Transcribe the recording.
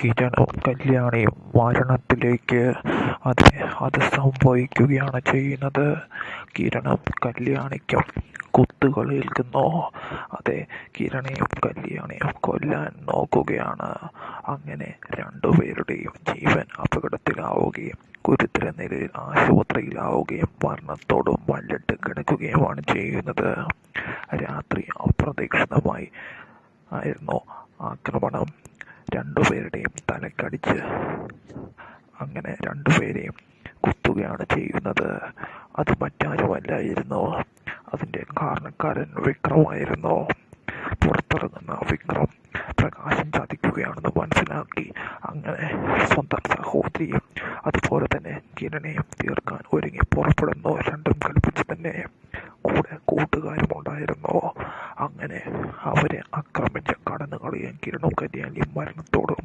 കിരണും കല്യാണിയും മരണത്തിലേക്ക് അത് സംഭവിക്കുകയാണ് ചെയ്യുന്നത്. കിരണും കല്യാണിക്കും കുത്തുകളേൽക്കുന്നു. അതെ, കിരണിനെയും കല്യാണിയും കൊല്ലാൻ നോക്കുകയാണ്. അങ്ങനെ രണ്ടുപേരുടെയും ജീവൻ അപകടത്തിലാവുകയും ഗുരുതര നിലയിൽ ആശുപത്രിയിലാവുകയും മരണത്തോടും മല്ലിട്ട് കിടക്കുകയുമാണ് ചെയ്യുന്നത്. രാത്രി അപ്രതീക്ഷിതമായി ആയിരുന്നു ആക്രമണം. രണ്ടുപേരുടെയും തലക്കടിച്ച് അങ്ങനെ രണ്ടുപേരെയും കുത്തുകയാണ് ചെയ്യുന്നത്. അത് മറ്റാരുമല്ലായിരുന്നു, അതിൻ്റെ കാരണക്കാരൻ വിക്രമായിരുന്നു. പുറത്തിറങ്ങുന്ന വിക്രം പ്രകാശം ചതിക്കുകയാണെന്ന് മനസ്സിലാക്കി അങ്ങനെ സ്വന്തം സഹോദരിയും അതുപോലെ തന്നെ കിരണിനെയും തീർക്കാൻ ഒരുങ്ങി പുറപ്പെടുന്നു. രണ്ടും കൽപ്പിച്ച് തന്നെ. കൂടെ കൂട്ടുകാരും ഉണ്ടായിരുന്നു. അങ്ങനെ അവരെ ആക്രമിച്ച് കടന്നു കളയാൻ കിരണും കല്യാണിയും മരണത്തോടും